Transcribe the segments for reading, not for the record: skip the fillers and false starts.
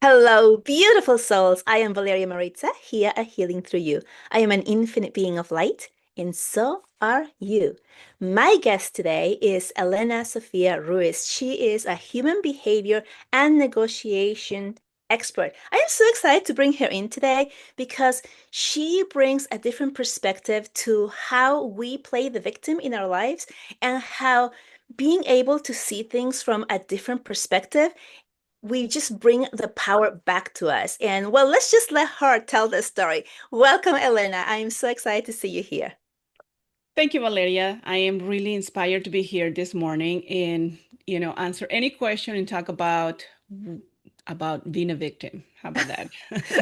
Hello, beautiful souls. I am Valeria Maritza, here at Healing Through You. I am an infinite being of light, and so are you. My guest today is Elena Sofia Ruiz. She is a human behavior and negotiation expert. I am so excited to bring her in today because she brings a different perspective to how we play the victim in our lives and how being able to see things from a different perspective we just bring the power back to us. And well, let's just let her tell the story. Welcome, Elena. I'm so excited to see you here. Thank you, Valeria. I am really inspired to be here this morning and, answer any question and talk about being a victim. How about that?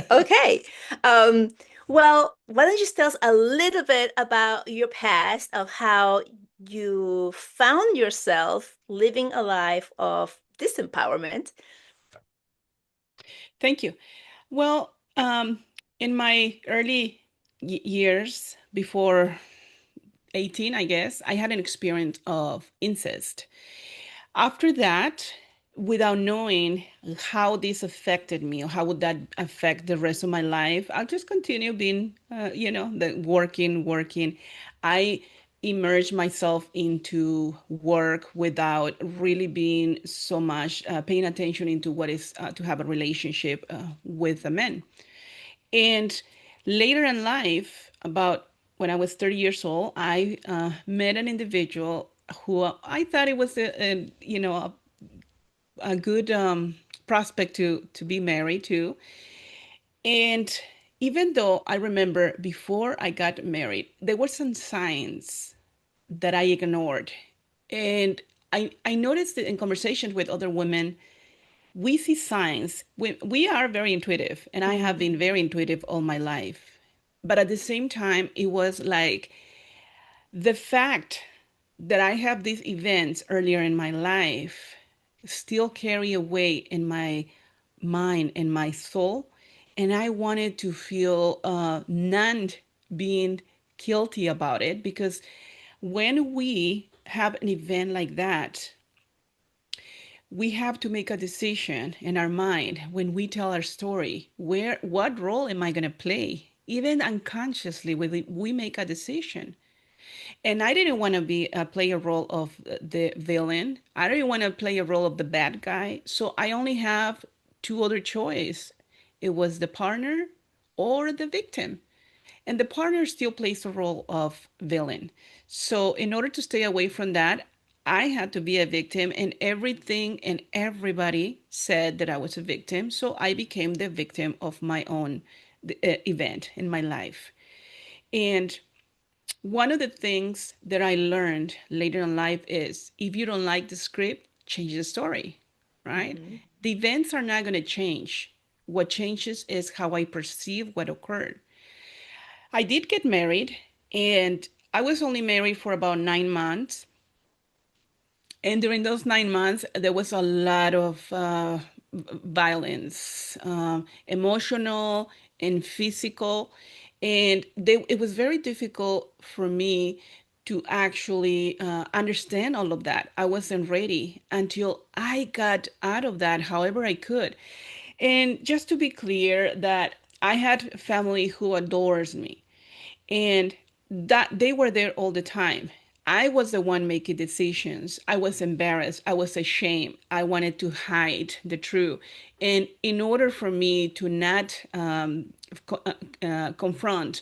Okay. Um, well, why don't you just tell us a little bit about your past of how you found yourself living a life of disempowerment? Thank you. Well, in my early years, before 18, I guess, I had an experience of incest. After that, without knowing how this affected me or how would that affect the rest of my life, I'll just continue being, the working. I immerse myself into work without really being so much paying attention into what is to have a relationship with a man. And later in life, about when I was 30 years old, I met an individual who I thought it was a good prospect to be married to. And even though I remember before I got married, there were some signs that I ignored. And I noticed that in conversations with other women, we see signs. We are very intuitive, and I have Mhm. been very intuitive all my life. But at the same time, it was like the fact that I have these events earlier in my life still carry a weight in my mind and my soul. And I wanted to feel none being guilty about it because when we have an event like that, we have to make a decision in our mind when we tell our story. What role am I going to play? Even unconsciously, we make a decision. And I didn't want to be play a role of the villain. I didn't want to play a role of the bad guy. So I only have two other choice. It was the partner or the victim. And the partner still plays the role of villain. So in order to stay away from that, I had to be a victim, and everything and everybody said that I was a victim. So I became the victim of my own event in my life. And one of the things that I learned later in life is if you don't like the script, change the story, right? Mhm. The events are not going to change. What changes is how I perceive what occurred. I did get married, and I was only married for about 9 months. And during those 9 months, there was a lot of violence, emotional and physical. And it was very difficult for me to actually understand all of that. I wasn't ready until I got out of that however I could. And just to be clear, that I had family who adores me and that they were there all the time. I was the one making decisions. I was embarrassed. I was ashamed. I wanted to hide the truth. And in order for me to not confront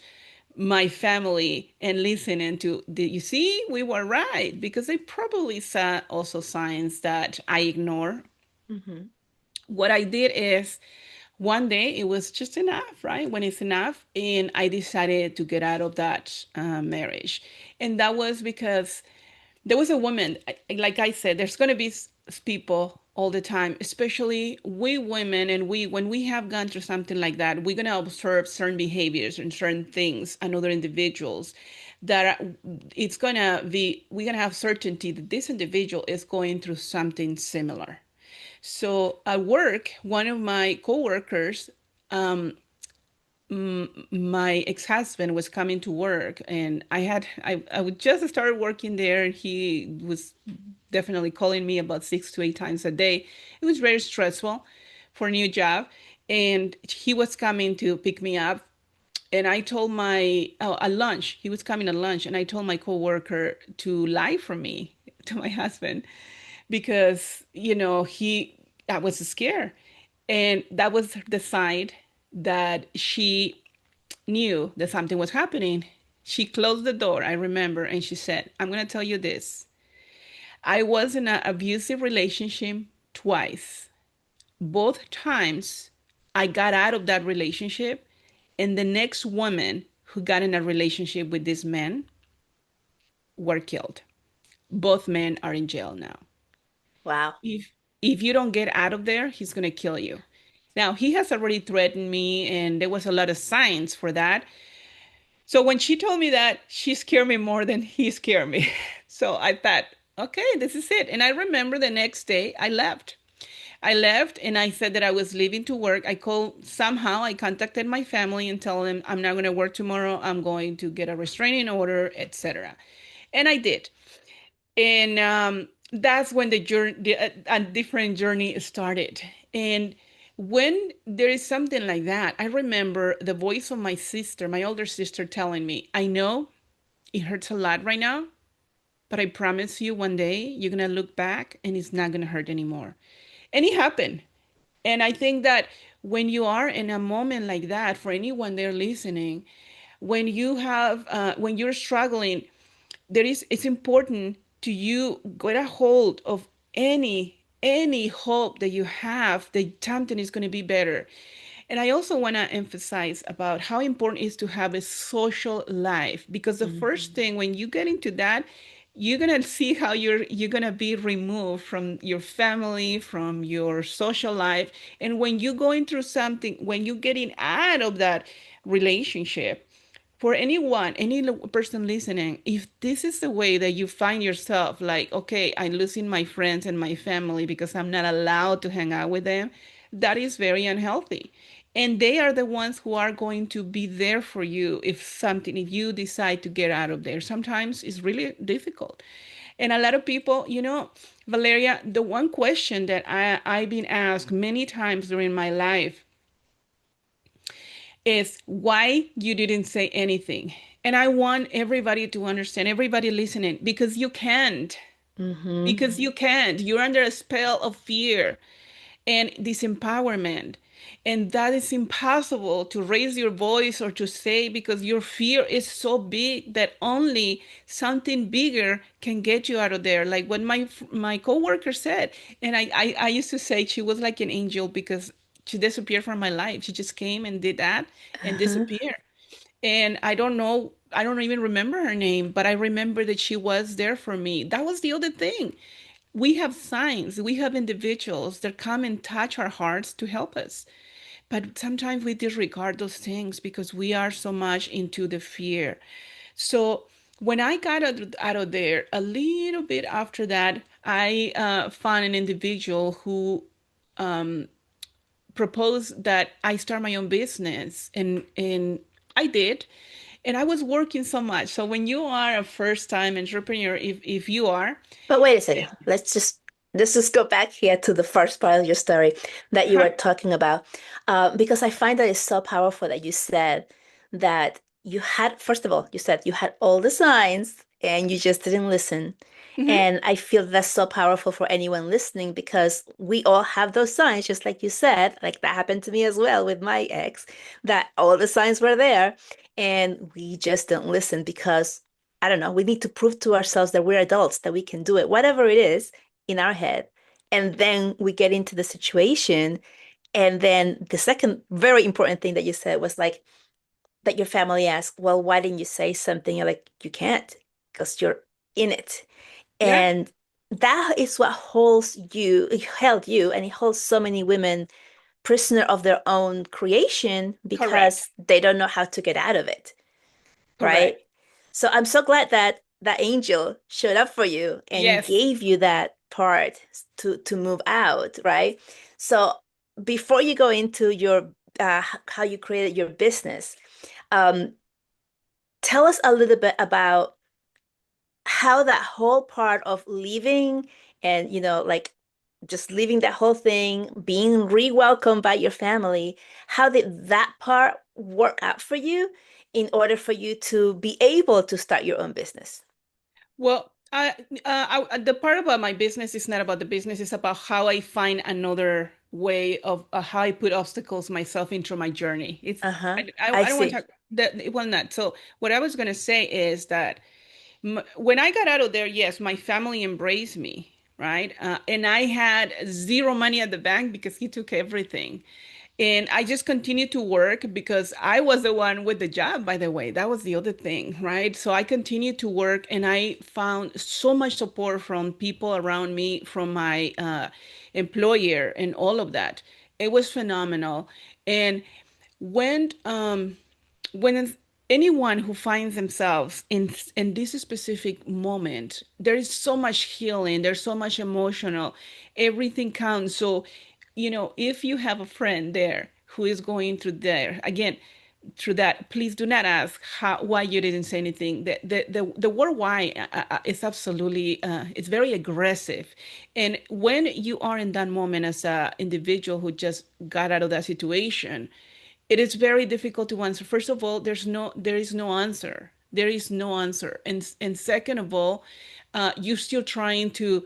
my family and listen into, did you see, we were right? Because they probably saw also signs that I ignore. Mhm. What I did is one day it was just enough, right? When it's enough, and I decided to get out of that marriage. And that was because there was a woman, like I said, there's going to be people all the time, especially we women, and we, when we have gone through something like that, we're going to observe certain behaviors and certain things and other individuals that it's going to be, we're going to have certainty that this individual is going through something similar. So at work, one of my coworkers, my ex-husband was coming to work, and I would just started working there, and he was definitely calling me about 6 to 8 times a day. It was very stressful for a new job, and he was coming to pick me up. And I told my at lunch, he was coming at lunch, and I told my coworker to lie for me to my husband because I was scared, and that was the sign that she knew that something was happening. She closed the door, I remember, and she said, "I'm going to tell you this. I was in an abusive relationship twice. Both times I got out of that relationship, and the next woman who got in a relationship with this man were killed. Both men are in jail now. Wow. If you don't get out of there, he's going to kill you." Now, he has already threatened me, and there was a lot of signs for that. So when she told me that, she scared me more than he scared me. So I thought, okay, this is it. And I remember the next day I left. I left and I said that I was leaving to work. I contacted my family and told them I'm not going to work tomorrow. I'm going to get a restraining order, etc. And I did. And that's when a different journey started. And when there is something like that, I remember the voice of my sister, my older sister, telling me, "I know it hurts a lot right now, but I promise you one day you're going to look back and it's not going to hurt anymore." And it happened. And I think that when you are in a moment like that, for anyone there listening, when you're struggling, it's important to you get a hold of any hope that you have that something is going to be better. And I also want to emphasize about how important it is to have a social life, because the first Mhm. thing when you get into that, you're going to see how you're going to be removed from your family, from your social life. And when you're going through something, when you're getting out of that relationship, for any person listening, if this is the way that you find yourself, like, okay, I'm losing my friends and my family because I'm not allowed to hang out with them, that is very unhealthy. And they are the ones who are going to be there for you if you decide to get out of there. Sometimes it's really difficult. And a lot of people, Valeria, the one question that I've been asked many times during my life is why you didn't say anything. And I want everybody to understand, everybody listening, because you can't. Mhm. Because you can't. You're under a spell of fear and disempowerment. And that is impossible to raise your voice or to say, because your fear is so big that only something bigger can get you out of there. Like what my coworker said, and I used to say she was like an angel because she disappeared from my life. She just came and did that and Uh-huh. disappeared. And I don't even remember her name, but I remember that she was there for me. That was the other thing. We have signs, we have individuals that come and touch our hearts to help us. But sometimes we disregard those things because we are so much into the fear. So when I got out of there, a little bit after that, I found an individual who proposed that I start my own business, and I did. And I was working so much. So when you are a first time entrepreneur, if you are, But wait a second. Let's just go back here to the first part of your story that you were talking about, because I find that it's so powerful that you said that you had, first of all, you said you had all the signs and you just didn't listen. Mhm. And I feel that's so powerful for anyone listening because we all have those signs, just like you said, like that happened to me as well with my ex, that all the signs were there and we just don't listen because I don't know, we need to prove to ourselves that we're adults, that we can do it, whatever it is in our head. And then we get into the situation. And then the second very important thing that you said was like that your family asked, well, why didn't you say something? You're like, you can't because you're in it. Yeah, And that is what holds you, it held you, and it holds so many women prisoner of their own creation correct. because they don't know how to get out of it, right? Correct. So I'm so glad that that angel showed up for you and Yes. gave you that part to move out, right? So before you go into your how you created your business, um, tell us a little bit about how that whole part of leaving and like just leaving that whole thing, being re-welcomed by your family, how did that part work out for you in order for you to be able to start your own business? Well, the part about my business is not about the business. It's about how I find another way of how I put obstacles myself into my journey. Uh-huh. I I don't want to see. talk that. Well, not. So what I was going to say is that when I got out of there, yes, my family embraced me, right? And I had zero money at the bank because he took everything. And I just continued to work because I was the one with the job, by the way. That was the other thing, right? So I continued to work and I found so much support from people around me, from my employer, and all of that. It was phenomenal. And when anyone who finds themselves in this specific moment, there is so much healing, there's so much emotional, everything counts. So, if you have a friend there who is going through there again, through that, please do not ask why you didn't say anything. The word why is absolutely it's very aggressive. And when you are in that moment as a individual who just got out of that situation, it is very difficult to answer. First of all, there is no answer. There is no answer. And second of all, you're still trying to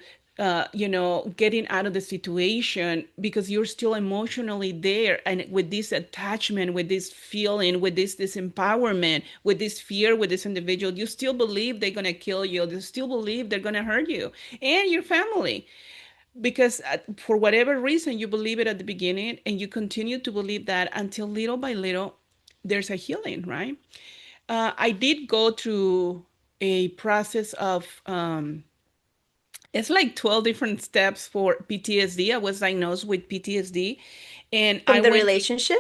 getting out of the situation because you're still emotionally there, and with this attachment, with this feeling, with this disempowerment, with this fear, with this individual, you still believe they're going to kill you. You still believe they're going to hurt you and your family because for whatever reason you believe it at the beginning, and you continue to believe that until little by little there's a healing, right? I did go through a process of it's like 12 different steps for PTSD. I was diagnosed with PTSD, and From I the went relationship?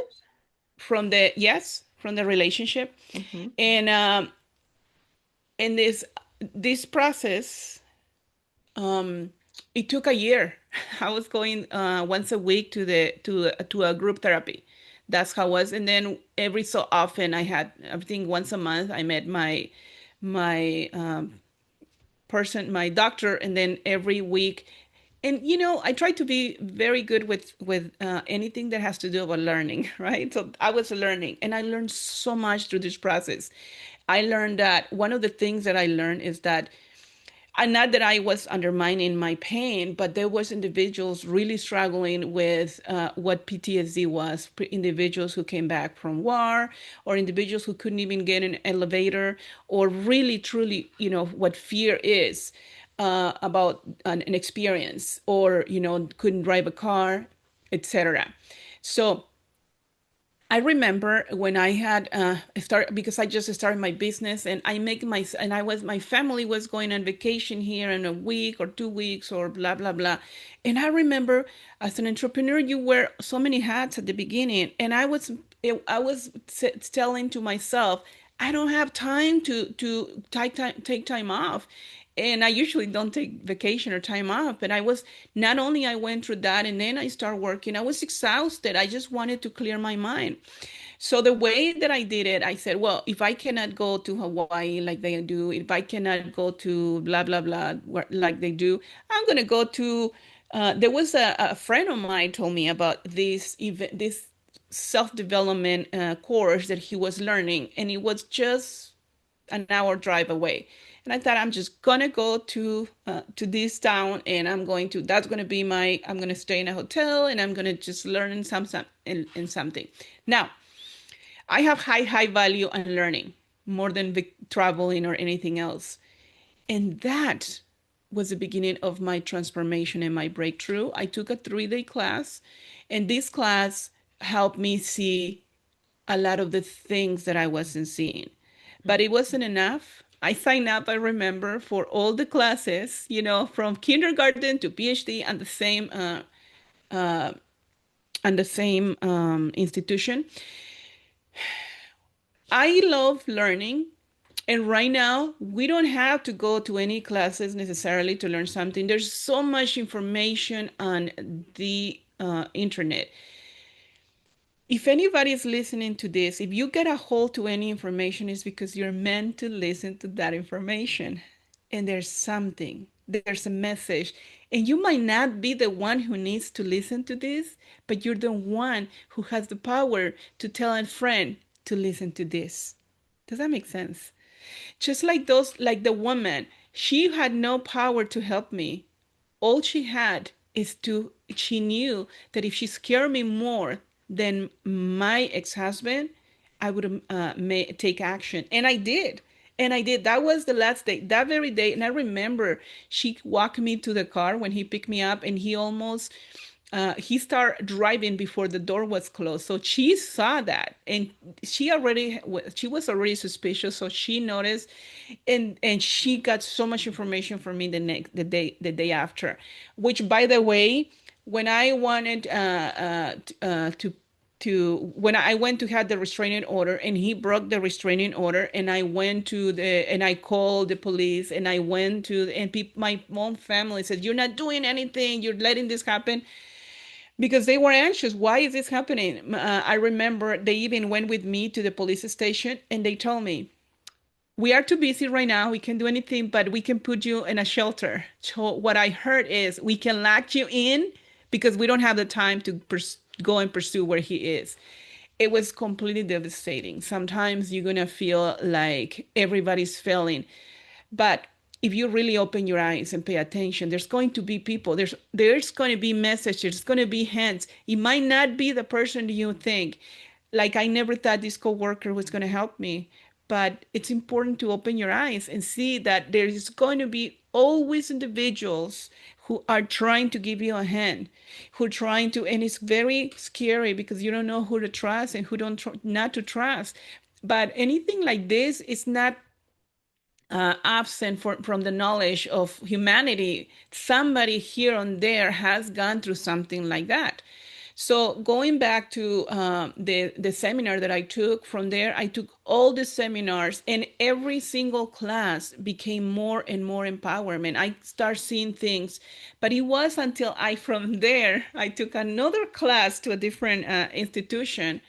from the yes, from the relationship. Hmm. And in this process, Um, it took a year. I was going once a week to a group therapy. That's how it was. And then every so often, I think once a month, I met my my doctor, and then every week. And I try to be very good with anything that has to do with learning, right? So I was learning, and I learned so much through this process. I learned that one of the things that I learned is that, and not that I was undermining my pain, but there was individuals really struggling with what PTSD was, individuals who came back from war, or individuals who couldn't even get an elevator, or really truly, what fear is about an experience, or couldn't drive a car, etc. So I remember when I had started, because I just started my business, and my family was going on vacation here in a week or 2 weeks or blah blah blah. And I remember, as an entrepreneur, you wear so many hats at the beginning, and I was telling to myself, I don't have time to take time off. And I usually don't take vacation or time off, but not only I went through that, and then I started working, I was exhausted. I just wanted to clear my mind. So the way that I did it, I said, well, if I cannot go to Hawaii like they do, if I cannot go to blah blah blah like they do, I'm gonna go to. There was a friend of mine told me about this event, this self-development course that he was learning, and it was just an hour drive away. And I thought, I'm just gonna go to this town, and that's gonna be I'm gonna stay in a hotel, and I'm gonna just learn in something. Now, I have high value on learning more than traveling or anything else. And that was the beginning of my transformation and my breakthrough. I took a 3-day class, and this class helped me see a lot of the things that I wasn't seeing. But it wasn't enough. I signed up, I remember, for all the classes, from kindergarten to PhD, and the same institution. I love learning. And right now, we don't have to go to any classes necessarily to learn something. There's so much information on the internet. If anybody is listening to this, if you get a hold to any information, it's because you're meant to listen to that information. And there's something there's a message. And you might not be the one who needs to listen to this, but you're the one who has the power to tell a friend to listen to this. Does that make sense? Just like those, like the woman, she had no power to help me. All she had is she knew that if she scared me more than my ex-husband, I would take action. And I did. And I did. That was the last day, that very day. And I remember she walked me to the car when he picked me up, and he started driving before the door was closed. So she saw that, and she was already suspicious. So she noticed, and she got so much information from me the day after. Which, by the way, when I wanted to when I went to have the restraining order, and he broke the restraining order, and I called the police, and I went to and my own family said, "You're not doing anything. You're letting this happen." Because they were anxious. Why is this happening? I remember they even went with me to the police station, and they told me, "We are too busy right now. We can't do anything, but we can put you in a shelter." So what I heard is, we can lock you in because we don't have the time to go and pursue where he is. It was completely devastating. Sometimes you're gonna feel like everybody's failing, but if you really open your eyes and pay attention, there's going to be people, there's going to be messages, there's going to be hints. It might not be the person you think. Like, I never thought this coworker was going to help me, but it's important to open your eyes and see that there is going to be always individuals who are trying to give you a hand, who are trying to, and it's very scary because you don't know who to trust and who don't not to trust. But anything like this is not absent from the knowledge of humanity. Somebody here and there has gone through something like that. So going back to the seminar that I took, from there I took all the seminars, and every single class became more and more empowerment. I start seeing things, but it was until from there I took another class to a different institution,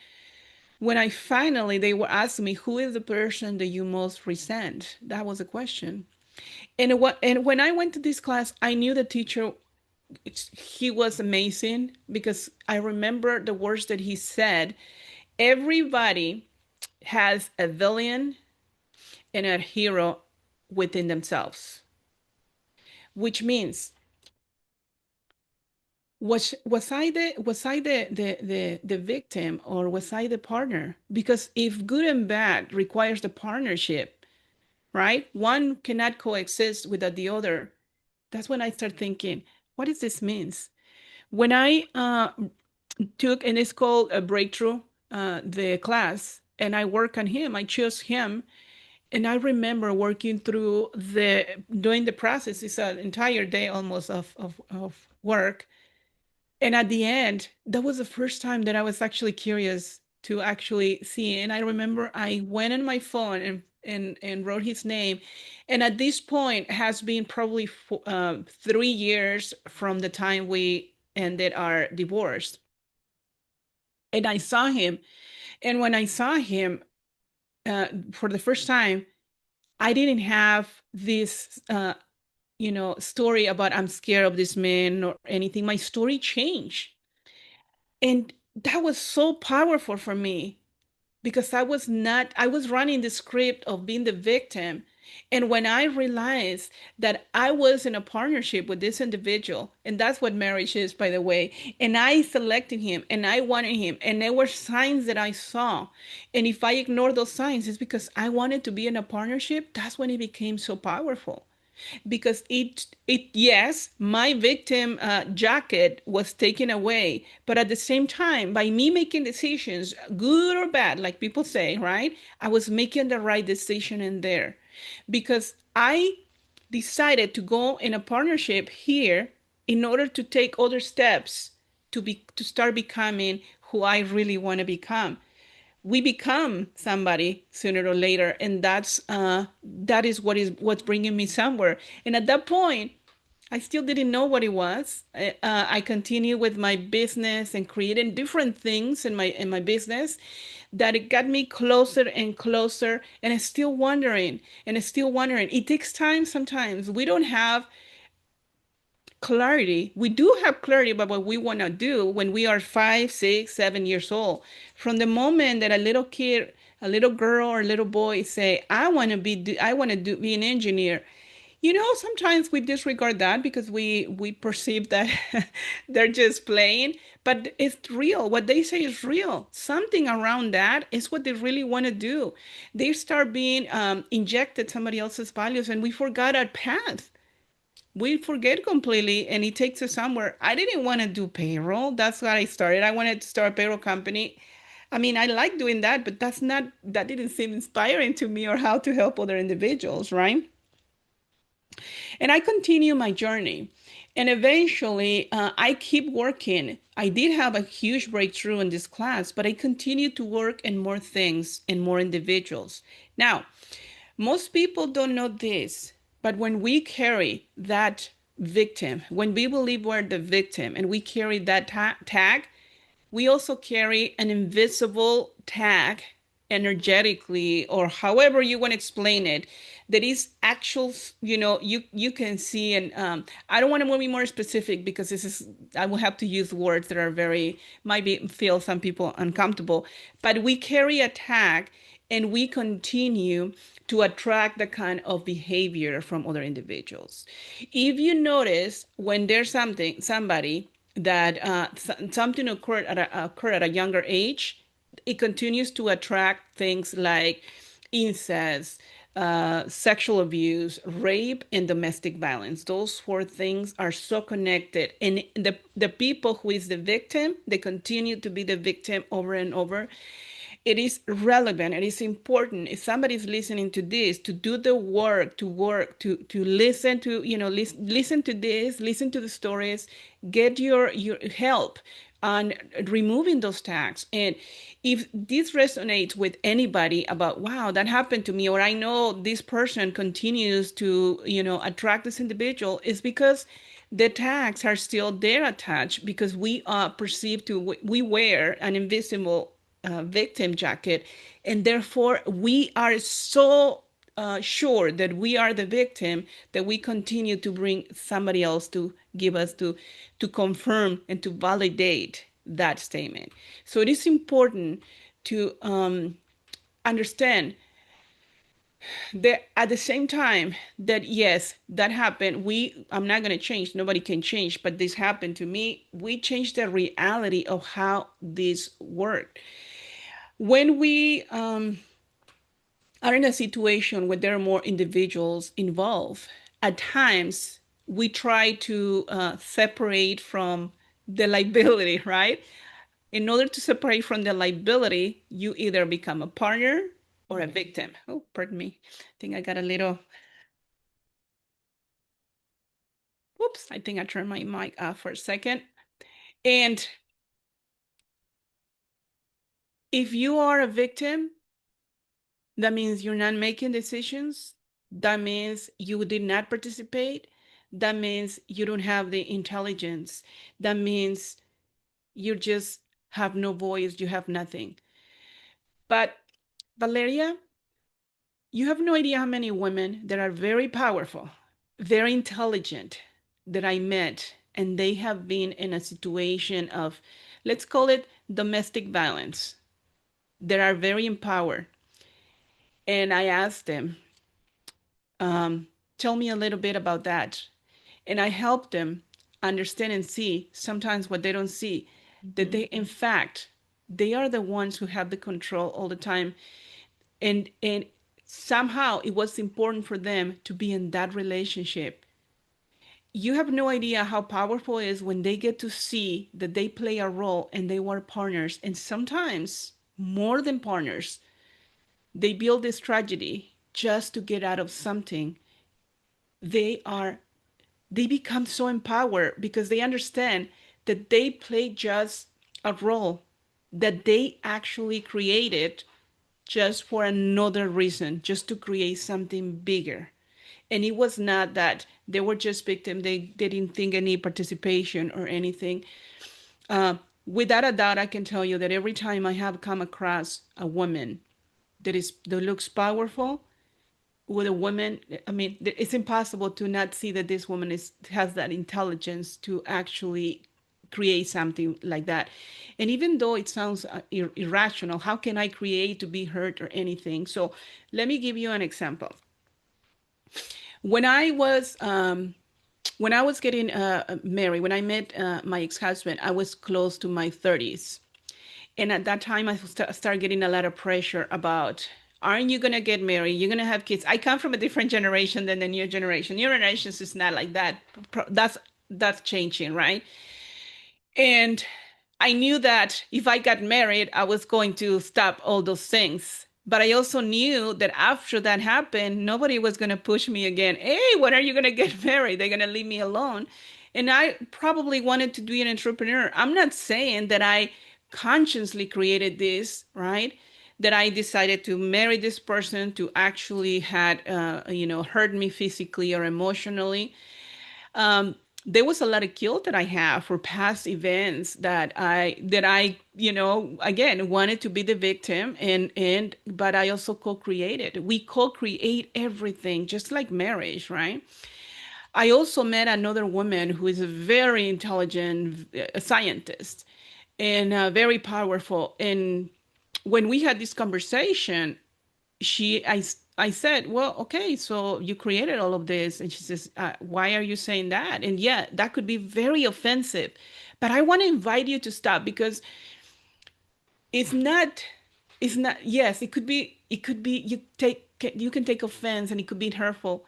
when they were asking me, "Who is the person that you most resent?" That was a question. And when I went to this class, I knew the teacher, he was amazing, because I remember the words that he said. Everybody has a villain and a hero within themselves, which means, was I the victim, or was I the partner? Because if good and bad requires the partnership, right? One cannot coexist without the other. That's when I start thinking, what does this means? When I took, and it's called a breakthrough, the class, and I work on him, I chose him. And I remember working through doing the process. It's an entire day almost of work. And at the end, that was the first time that I was actually curious to actually see. And I remember I went on my phone and wrote his name. And at this point has been probably 3 years from the time we ended our divorce. And I saw him. And when I saw him for the first time, I didn't have this, story about I'm scared of this man or anything. My story changed. And that was so powerful for me, because I was running the script of being the victim. And when I realized that I was in a partnership with this individual, and that's what marriage is, by the way, and I selected him and I wanted him, and there were signs that I saw. And if I ignored those signs, it's because I wanted to be in a partnership. That's when it became so powerful, because yes, my victim jacket was taken away, but at the same time, by me making decisions, good or bad, like people say, right, I was making the right decision in there, because I decided to go in a partnership here in order to take other steps to start becoming who I really want to become. We become somebody sooner or later, and that is what's bringing me somewhere. And at that point, I still didn't know what it was. I continued with my business and creating different things in my business, that it got me closer and closer. And I'm still wondering, and I'm still wondering. It takes time sometimes. We don't have clarity. We do have clarity about what we want to do when we are 5, 6, 7 years old. From the moment that a little kid, a little girl or a little boy say, I want to be an engineer. Sometimes we disregard that because we perceive that they're just playing, but it's real. What they say is real. Something around that is what they really want to do. They start being injected somebody else's values, and we forgot our path. We forget completely, and it takes us somewhere. I didn't want to do payroll. That's what I started. I wanted to start a payroll company. I mean, I like doing that, but that didn't seem inspiring to me or how to help other individuals, right? And I continue my journey. And eventually, I keep working. I did have a huge breakthrough in this class, but I continue to work in more things and more individuals. Now, most people don't know this, but when we carry that victim, when we believe we're the victim and we carry that tag, we also carry an invisible tag energetically, or however you want to explain it, that is actual, you can see. And I don't want to be more specific because I will have to use words that are very, might be feel some people uncomfortable, but we carry a tag and we continue to attract the kind of behavior from other individuals. If you notice, when there's somebody that something occurred at a younger age, it continues to attract things like incest, sexual abuse, rape, and domestic violence. Those four things are so connected. And the people who is the victim, they continue to be the victim over and over. It is relevant, it is important, if somebody's listening to this, to do the work to listen to, listen to this, listen to the stories, get your help on removing those tags. And if this resonates with anybody about, wow, that happened to me, or I know this person continues to, attract this individual, is because the tags are still there attached, because we are perceived to, we wear an invisible victim jacket, and therefore we are so sure that we are the victim, that we continue to bring somebody else to give us to confirm and to validate that statement. So it is important to understand that at the same time that, yes, that happened, I'm not going to change, nobody can change, but this happened to me, we change the reality of how this worked. When we are in a situation where there are more individuals involved, at times we try to separate from the liability, right? In order to separate from the liability, you either become a partner or a victim. Oh, pardon me. I think I got a little, whoops, I think I turned my mic off for a second. And if you are a victim, that means you're not making decisions. That means you did not participate. That means you don't have the intelligence. That means you just have no voice, you have nothing. But Valeria, you have no idea how many women that are very powerful, very intelligent, that I met, and they have been in a situation of, let's call it domestic violence, that are very empowered. And I asked them, tell me a little bit about that. And I help them understand and see sometimes what they don't see, that they, in fact, they are the ones who have the control all the time. And somehow it was important for them to be in that relationship. You have no idea how powerful it is when they get to see that they play a role and they were partners, and sometimes more than partners. They build this tragedy just to get out of something. They are they become so empowered because they understand that they play just a role that they actually created just for another reason, just to create something bigger. And it was not that they were just victims, they didn't think any participation or anything. Uh, Without a doubt, I can tell you that every time I have come across a woman that looks powerful, with a woman, I mean, it's impossible to not see that this woman has that intelligence to actually create something like that. And even though it sounds irrational, how can I create to be hurt or anything? So let me give you an example. When I was when I was getting married, when I met my ex-husband, I was close to my 30s. And at that time, I started getting a lot of pressure about, aren't you going to get married? You're going to have kids. I come from a different generation than the new generation. New generations is not like that. That's changing, right? And I knew that if I got married, I was going to stop all those things. But I also knew that after that happened, nobody was going to push me again. Hey, when are you going to get married? They're going to leave me alone. And I probably wanted to be an entrepreneur. I'm not saying that I consciously created this, right? That I decided to marry this person to actually had, hurt me physically or emotionally. um, there was a lot of guilt that I have for past events that I again wanted to be the victim, and but I also co-created. We co-create everything, just like marriage, right? I also met another woman who is a very intelligent scientist and very powerful. And when we had this conversation, I said, well, okay, so you created all of this. And she says, why are you saying that? And yeah, that could be very offensive, but I want to invite you to stop, because it's not, yes, it could be, you can take offense and it could be hurtful,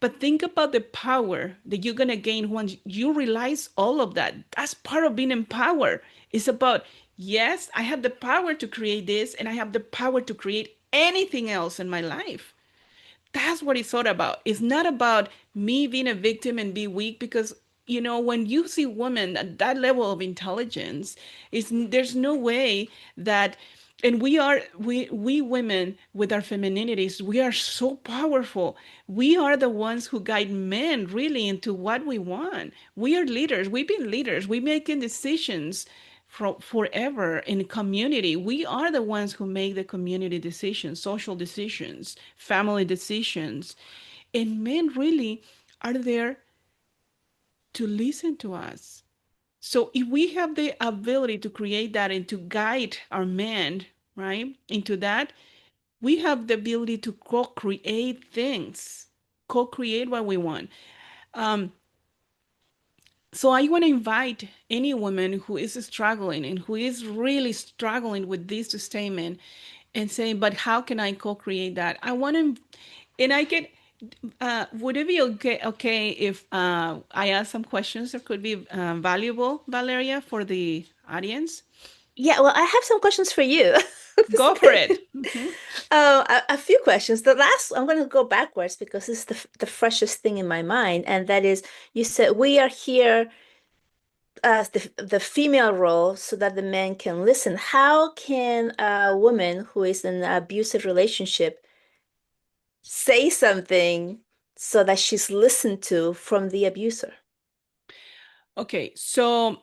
but think about the power that you're going to gain once you realize all of that. That's part of being empowered. It's about, yes, I have the power to create this, and I have the power to create anything else in my life. That's what it's all about. It's not about me being a victim and be weak, because when you see women at that level of intelligence, there's no way that, and we women with our femininities, we are so powerful. We are the ones who guide men really into what we want. We are leaders. We've been leaders. We making decisions forever in community. We are the ones who make the community decisions, social decisions, family decisions. And men really are there to listen to us. So if we have the ability to create that and to guide our men, right, into that, we have the ability to co-create things, co-create what we want. Um, so I want to invite any woman who is struggling and who is really struggling with this statement and saying, but how can I co-create that? I want to, and I get, would it be okay if I ask some questions that could be valuable, Valeria, for the audience? Yeah, well, I have some questions for you. Go for it. Mhm. A few questions. The last, I'm going to go backwards because it's the freshest thing in my mind, and that is, you said we are here as the female role so that the men can listen. How can a woman who is in an abusive relationship say something so that she's listened to from the abuser? Okay, so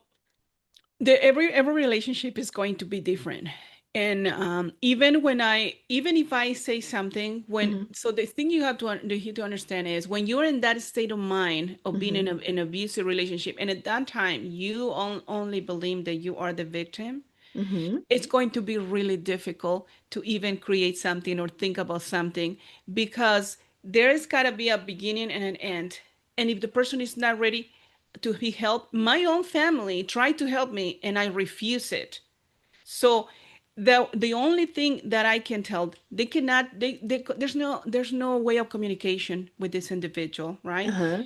every relationship is going to be different. And even if I say something, Hmm. so the thing you have to understand is, when you're in that state of mind of being in Hmm. an abusive relationship, and at that time you only believe that you are the victim, Hmm. it's going to be really difficult to even create something or think about something, because there's got to be a beginning and an end. And if the person is not ready to be helped, my own family tried to help me and I refuse it. So the only thing that I can tell, they cannot, there's no way of communication with this individual, right? Uh-huh.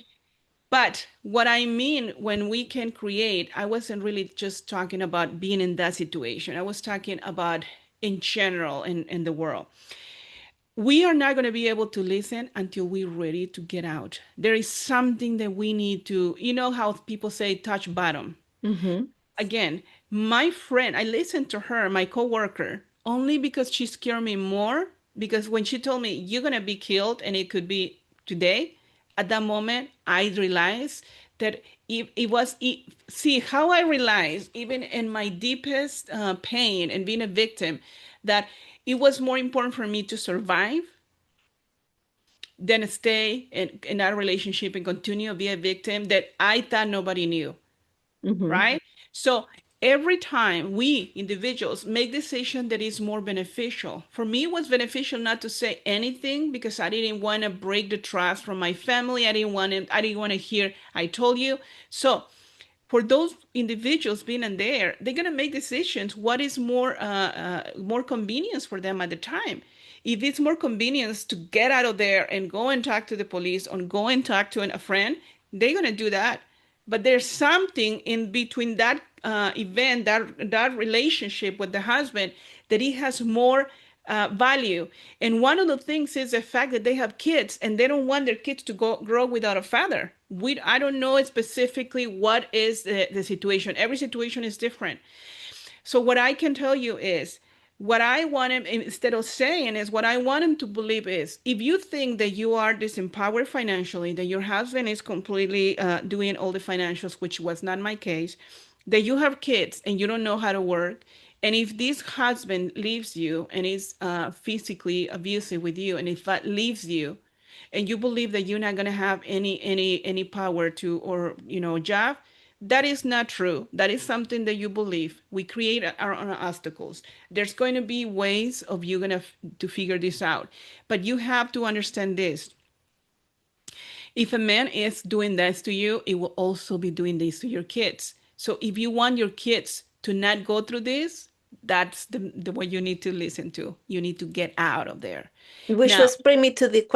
But what I mean when we can create, I wasn't really just talking about being in that situation. I was talking about in general in the world. We are not going to be able to listen until we're ready to get out. There is something that we need to, how people say touch bottom. Hmm. Again, my friend, I listened to her, my coworker, only because she scared me more. Because when she told me you're gonna be killed and it could be today, at that moment I realized that if it was see how I realized, even in my deepest pain and being a victim, that it was more important for me to survive than stay in that relationship and continue to be a victim that I thought nobody knew, Mm-hmm. right? So every time we individuals make decision that is more beneficial, for me it was beneficial not to say anything because I didn't want to break the trust from my family. I didn't want to hear I told you. So for those individuals being in there, they're gonna make decisions. What is more convenience for them at the time? If it's more convenience to get out of there and go and talk to the police or go and talk to a friend, they're gonna do that. But there's something in between that event, that relationship with the husband, that it has more value. And one of the things is the fact that they have kids and they don't want their kids to grow without a father. I don't know specifically what is the situation. Every situation is different. So what I can tell you is what I want him, instead of saying, is what I want him to believe is, if you think that you are disempowered financially, that your husband is completely doing all the financials, which was not my case, that you have kids and you don't know how to work, and if this husband leaves you and is physically abusive with you, and if that leaves you, and you believe that you're not going to have any power to, or job, that is not true. That is something that you believe. We create our own obstacles. There's going to be ways of you going to figure this out, but you have to understand this. If a man is doing this to you, it will also be doing this to your kids. So if you want your kids to not go through this, that's the way you need to listen to. You need to get out of there. Which Now, was bring me to the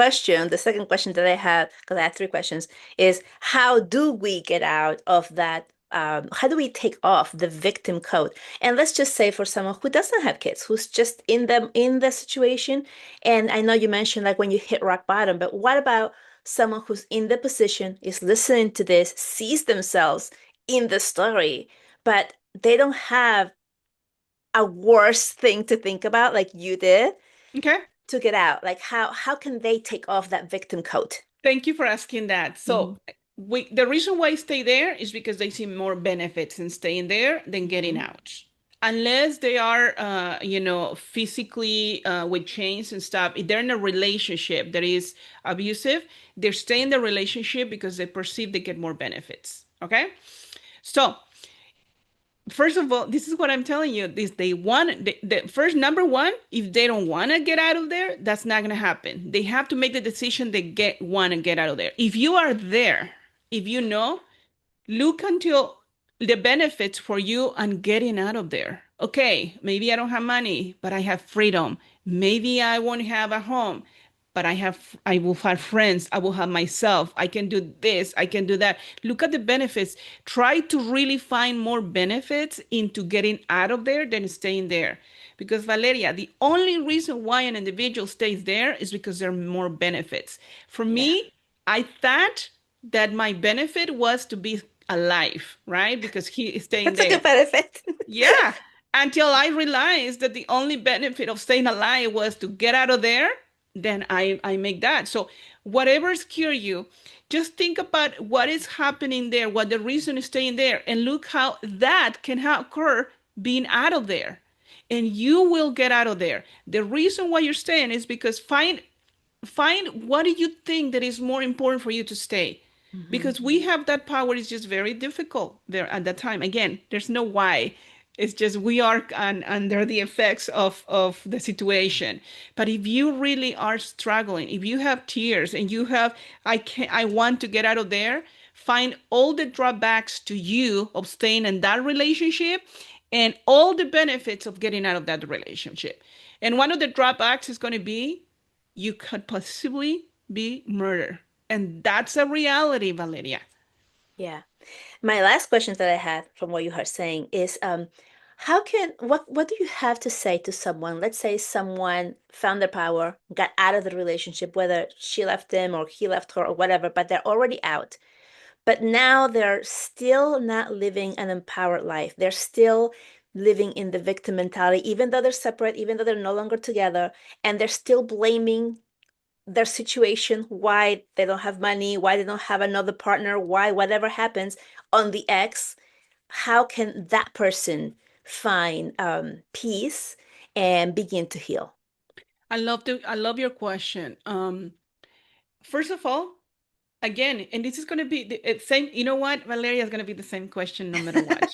second question that I had, because I had three questions, is how do we get out of that? How do we take off the victim code? And let's just say for someone who doesn't have kids, who's just in the situation. And I know you mentioned like when you hit rock bottom, but what about someone who's in the position, is listening to this, sees themselves in the story, but they don't have a worse thing to think about like you did okay. to get out? Like how can they take off that victim coat? Thank you for asking that. Hmm. So the reason why I stay there is because they see more benefits in staying there than getting Hmm. out. Unless they are, physically with chains and stuff, if they're in a relationship that is abusive, they're staying in the relationship because they perceive they get more benefits. Okay? So first of all, this is what I'm telling you. This they want the first number one. If they don't want to get out of there, that's not gonna happen. They have to make the decision. They want to get out of there. If you are there, if you know, look until the benefits for you and getting out of there. Okay, maybe I don't have money, but I have freedom. Maybe I won't have a home, but I will have friends. I will have myself. I can do this. I can do that. Look at the benefits. Try to really find more benefits into getting out of there than staying there. Because Valeria, the only reason why an individual stays there is because there are more benefits. For Yeah. me, I thought that my benefit was to be alive, right? Because he is staying That's a there. good benefit. Yeah. Until I realized that the only benefit of staying alive was to get out of there, then I make that. So whatever scare you, just think about what is happening there, what the reason is staying there, and look how that can occur being out of there. And you will get out of there. The reason why you're staying is because find what do you think that is more important for you to stay, Hmm. because we have that power. Is just very difficult there at that time. Again, there's no why. It's just we are under the effects of the situation. But if you really are struggling, if you have tears and you have, I want to get out of there, find all the drawbacks to you of staying in that relationship and all the benefits of getting out of that relationship. And one of the drawbacks is going to be you could possibly be murdered. And that's a reality, Valeria. Yeah. My last question that I had from what you are saying is, what do you have to say to someone? Let's say someone found their power, got out of the relationship, whether she left him or he left her or whatever, but they're already out. But now they're still not living an empowered life. They're still living in the victim mentality, even though they're separate, even though they're no longer together, and they're still blaming their situation, why they don't have money, why they don't have another partner, why whatever happens on the ex. How can that person find peace and begin to heal? I love your question. First of all, again, and this is going to be the same, you know what, Valeria, is going to be the same question no matter what.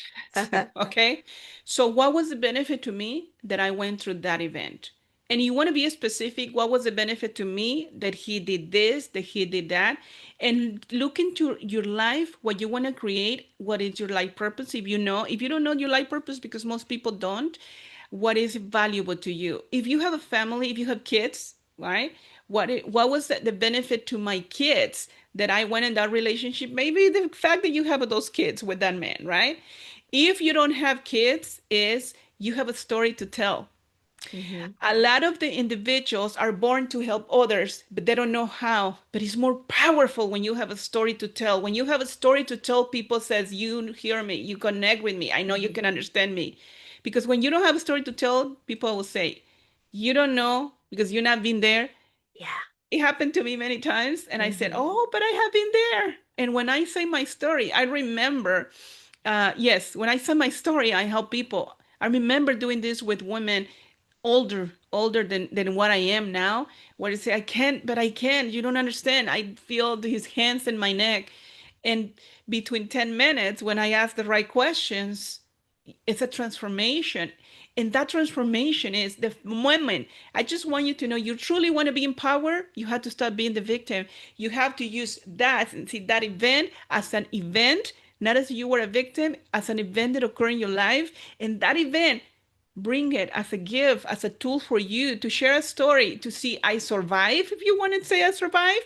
Okay. So what was the benefit to me that I went through that event? And you want to be specific, what was the benefit to me that he did this, that he did that? And look into your life, what you want to create, what is your life purpose. If you don't know your life purpose, because most people don't, what is valuable to you? If you have a family, if you have kids, right? What was the benefit to my kids that I went in that relationship? Maybe the fact that you have those kids with that man, right? If you don't have kids, is you have a story to tell. Hmm. A lot of the individuals are born to help others, but they don't know how. But it's more powerful when you have a story to tell. When you have a story to tell, people says, you hear me, you connect with me. I know you Hmm. can understand me. Because when you don't have a story to tell, people will say, you don't know because you've not been there. Yeah. It happened to me many times. And I said, Hmm. oh, but I have been there. And when I say my story, I remember, yes, when I say my story, I help people. I remember doing this with women older than what I am now, where they say, I can't, but I can. You don't understand. I feel his hands in my neck. And between 10 minutes, when I ask the right questions, it's a transformation. And that transformation is the moment. I just want you to know, you truly want to be in power, you have to stop being the victim. You have to use that and see that event as an event, not as you were a victim, as an event that occurred in your life. And that event, bring it as a gift, as a tool for you to share a story, to see I survive, if you want to say I survive,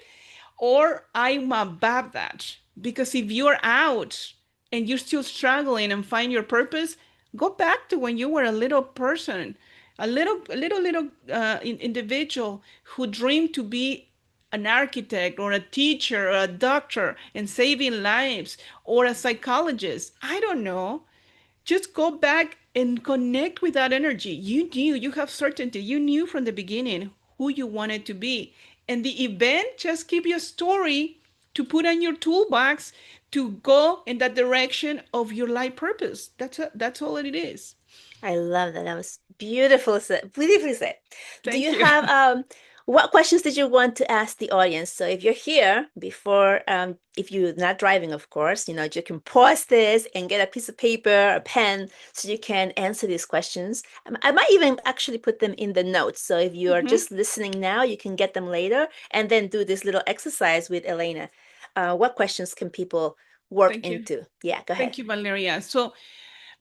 or I'm above that. Because if you're out and you're still struggling and find your purpose, go back to when you were a little person, a little individual who dreamed to be an architect or a teacher or a doctor and saving lives, or a psychologist. I don't know. Just go back and connect with that energy. You knew, you have certainty. You knew from the beginning who you wanted to be. And the event just give you a story to put on your toolbox to go in that direction of your life purpose. That's all it is. I love that. That was beautiful said, beautifully said. Do Thank you you. have what questions did you want to ask the audience? So if you're here before if you're not driving, of course, you can pause this and get a piece of paper, a pen, so you can answer these questions. I might even actually put them in the notes. So if you are Hmm. just listening now, you can get them later and then do this little exercise with Elena. What questions can people work Thank you. into? Yeah, go ahead. Thank you, Valeria. So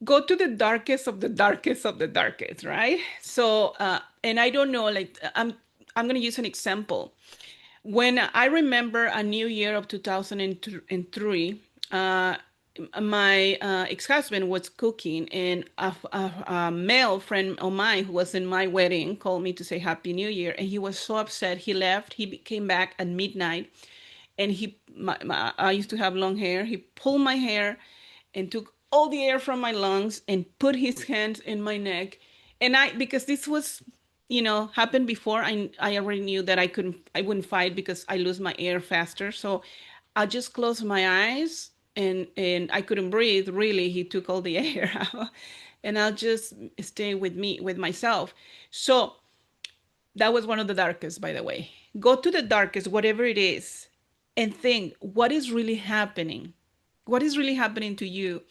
go to the darkest of the darkest of the darkest, right? So, and I don't know, like I'm gonna use an example. When I remember a new year of 2003, my ex-husband was cooking, and a male friend of mine who was in my wedding called me to say Happy New Year, and he was so upset. He left. He came back at midnight, and I used to have long hair. He pulled my hair and took all the air from my lungs and put his hands in my neck. And because this was, happened before, I already knew that I wouldn't fight because I lose my air faster. So I just closed my eyes, and I couldn't breathe. Really, he took all the air out, and I'll just stay with myself. So that was one of the darkest, by the way. Go to the darkest, whatever it is, and think, what is really happening? What is really happening to you?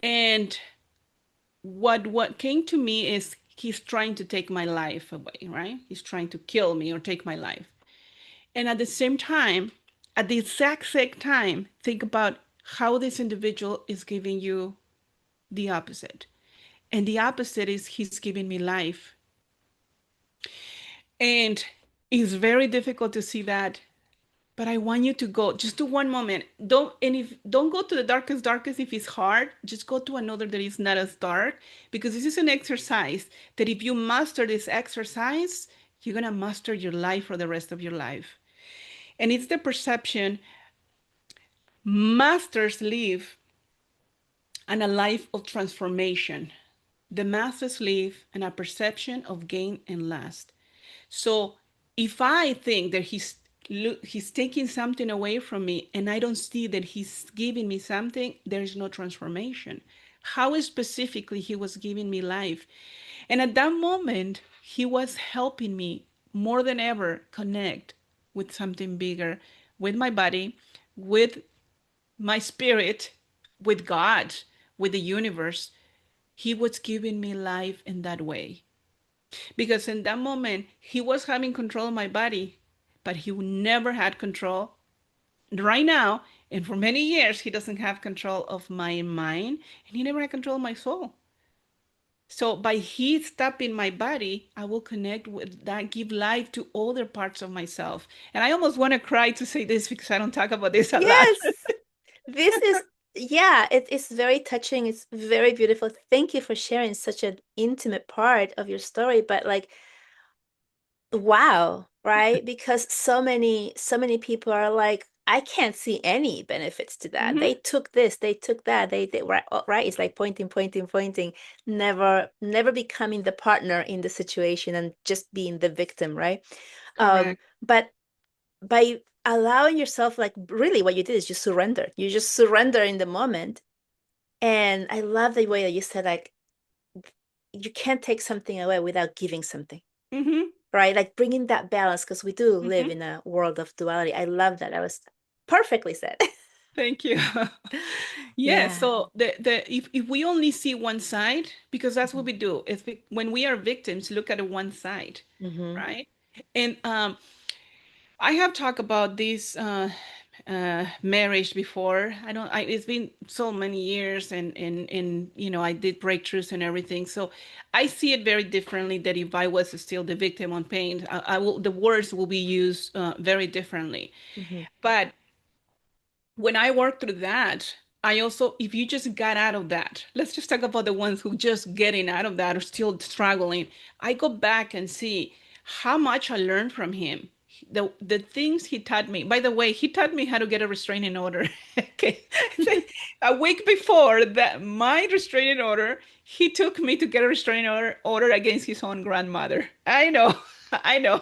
And what came to me is he's trying to take my life away, right? He's trying to kill me or take my life. And at the same time, at the exact same time, think about how this individual is giving you the opposite. And the opposite is he's giving me life. And it's very difficult to see that. But I want you to go just to one moment. Don't go to the darkest if it's hard. Just go to another that is not as dark, because this is an exercise that if you master this exercise, you're gonna master your life for the rest of your life. And it's the perception masters live and a life of transformation. The masters live in a perception of gain and lust. So if I think that he's taking something away from me, and I don't see that he's giving me something, there is no transformation. How specifically he was giving me life. And at that moment, he was helping me more than ever connect with something bigger, with my body, with my spirit, with God, with the universe. He was giving me life in that way. Because in that moment, he was having control of my body, but he never had control right now. And for many years, he doesn't have control of my mind, and he never had control of my soul. So by he stopping my body, I will connect with that, give life to other parts of myself. And I almost want to cry to say this because I don't talk about this a lot. Yes, this is, yeah, it is very touching. It's very beautiful. Thank you for sharing such an intimate part of your story. But like, wow, right? Because so many people are like, I can't see any benefits to that. Hmm. They took this, they took that, they right, right. It's like pointing, pointing, pointing, never becoming the partner in the situation and just being the victim, right? Correct. But by allowing yourself, like really what you did is just surrender. You just surrender in the moment. And I love the way that you said, like, you can't take something away without giving something, Hmm. right? Like bringing that balance, because we do live Hmm. in a world of duality. I love that. That was perfectly said. Thank you. Yeah, Yeah. so the if we only see one side, because that's what Mhm. we do, is when we are victims, look at the one side, Mhm. right? And I have talked about this marriage before. I don't. It's been so many years, and I did breakthroughs and everything. So I see it very differently. That if I was still the victim on pain, I will the words will be used very differently. Mhm. But when I worked through that, I also, if you just got out of that, let's just talk about the ones who just getting out of that or still struggling. I go back and see how much I learned from him. The things he taught me. By the way, he taught me how to get a restraining order. Okay. A week before that, my restraining order, he took me to get a restraining order against his own grandmother. I know, I know.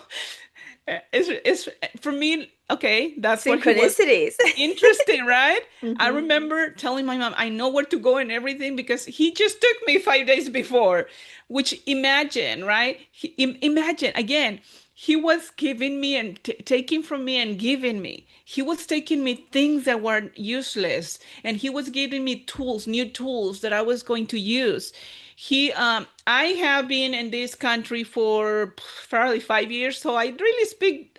It's for me, okay, that's what he was. Synchronicities. Interesting, right? I Mhm. remember telling my mom, I know where to go and everything because he just took me 5 days before. Which imagine, right? Imagine again, he was giving me and taking from me and giving me. He was taking me things that were useless, and he was giving me tools, new tools that I was going to use. I have been in this country for probably 5 years, so I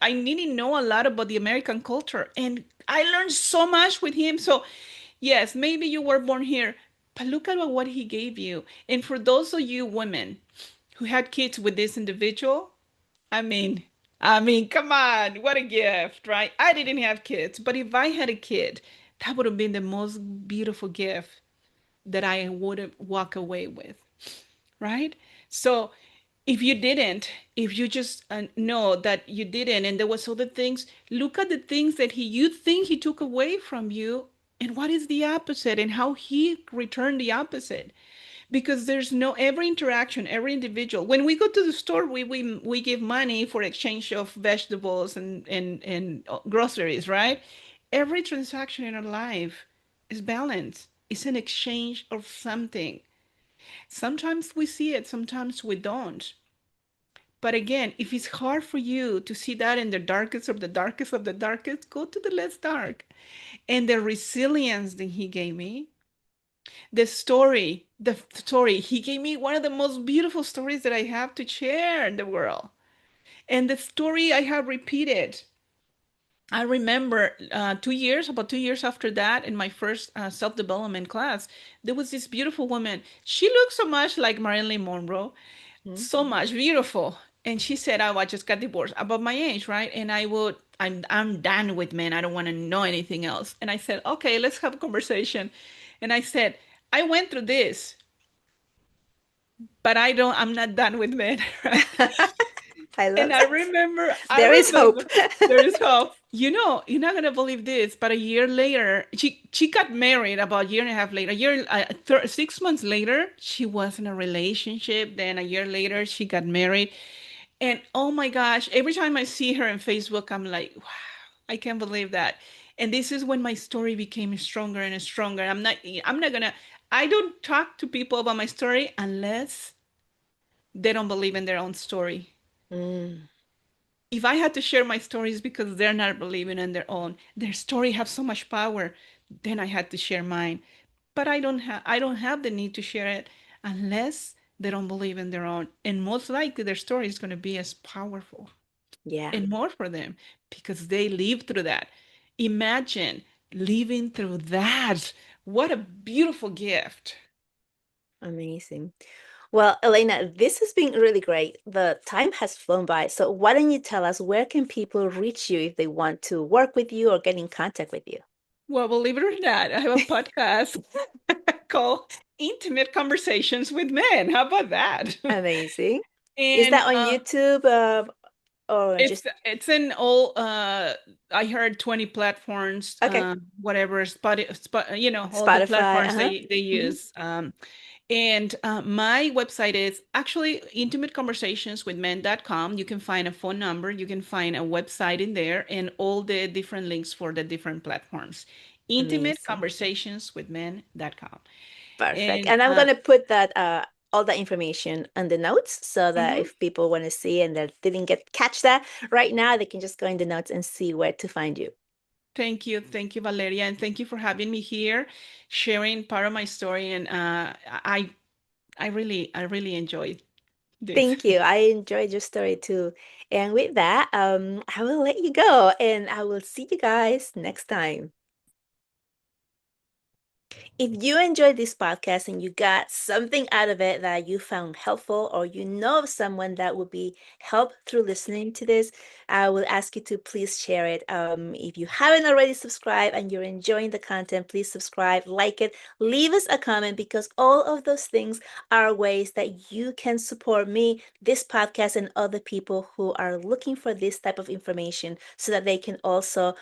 really know a lot about the American culture, and I learned so much with him. So, yes, maybe you were born here, but look at what he gave you. And for those of you women who had kids with this individual, I mean, come on, what a gift, right? I didn't have kids, but if I had a kid, that would have been the most beautiful gift that I would have walk away with, right? So if you didn't, if you just know that you didn't, and there was other things, look at the things that you think he took away from you, and what is the opposite, and how he returned the opposite. Because there's no every interaction, every individual. When we go to the store, we give money for exchange of vegetables and groceries, right? Every transaction in our life is balanced. It's an exchange of something. Sometimes we see it, sometimes we don't. But again, if it's hard for you to see that in the darkest of the darkest of the darkest, go to the less dark. And the resilience that he gave me, the story, he gave me one of the most beautiful stories that I have to share in the world. And the story I have repeated. I remember about 2 years after that, in my first self-development class, there was this beautiful woman. She looked so much like Marilyn Monroe, Mhm. so much beautiful. And she said, "Oh, I just got divorced about my age, right? And I'm done with men. I don't want to know anything else." And I said, "Okay, let's have a conversation." And I said, "I went through this, but I'm not done with men." Right? I And love I that. remember, I There is hope. remember there is hope. You're not gonna believe this, but a year later, she got married about a year and a half later. 6 months later, she was in a relationship. Then a year later, she got married. And oh my gosh, every time I see her on Facebook, I'm like, wow, I can't believe that. And this is when my story became stronger and stronger. I'm not gonna, I don't talk to people about my story unless they don't believe in their own story. Mm. if I had to share my stories because they're not believing in their story have so much power, then I had to share mine. But I don't have the need to share it unless they don't believe in their own. And most likely their story is going to be as powerful Yeah, and more for them because they lived through that. Imagine living through that. What a beautiful gift. amazing. Well, Elena, this has been really great. The time has flown by. So why don't you tell us where can people reach you if they want to work with you or get in contact with you? Well, believe it or not, I have a podcast called Intimate Conversations with Men. How about that? Amazing. Is And that on YouTube or it's just it's in all I heard 20 platforms, okay? whatever, all the Spotify. platforms Uh-huh. they Hmm. use. And my website is actually intimateconversationswithmen.com. You can find a phone number, you can find a website in there, and all the different links for the different platforms. Amazing. Intimateconversationswithmen.com. Perfect. And And I'm gonna put that all that information on the notes so that mhm, if people want to see and they didn't get catch that right now, they can just go in the notes and see where to find you. thank you, Valeria, and thank you for having me here, sharing part of my story. And I really enjoyed this. Thank you. I enjoyed your story too. And with that, I will let you go and I will see you guys next time. If you enjoyed this podcast and you got something out of it that you found helpful, or you know of someone that would be helped through listening to this, I will ask you to please share it. If you haven't already subscribed and you're enjoying the content, please subscribe, like it, leave us a comment because all of those things are ways that you can support me, this podcast, and other people who are looking for this type of information so that they can also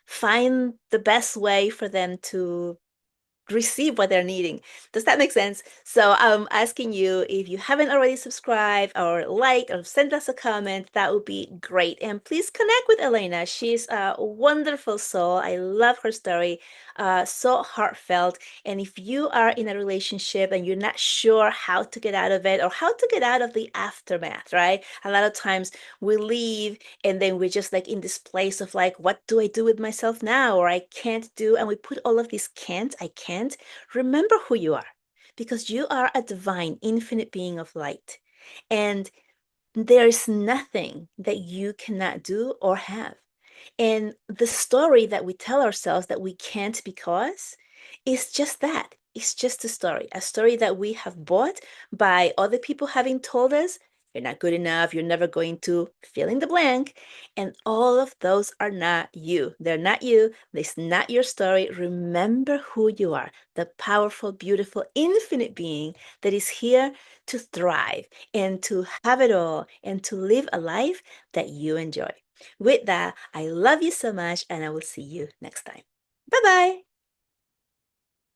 find the best way for them to receive what they're needing. Does that make sense? So I'm asking you if you haven't already subscribed or liked or sent us a comment, that would be great. And please connect with Elena. She's a wonderful soul. I love her story, so heartfelt. And if you are in a relationship and you're not sure how to get out of it or how to get out of the aftermath, right? A lot of times we leave and then we're just like in this place of like, what do I do with myself now? Or I can't do. And we put all of these can't, I can't. Remember who you are because you are a divine, infinite being of light. And there is nothing that you cannot do or have. And the story that we tell ourselves that we can't because is just that. It's just a story that we have bought by other people having told us, you're not good enough, you're never going to fill in the blank. And all of those are not you. They're not you. It's not your story. Remember who you are, the powerful, beautiful, infinite being that is here to thrive and to have it all and to live a life that you enjoy. With that, I love you so much and I will see you next time. Bye bye.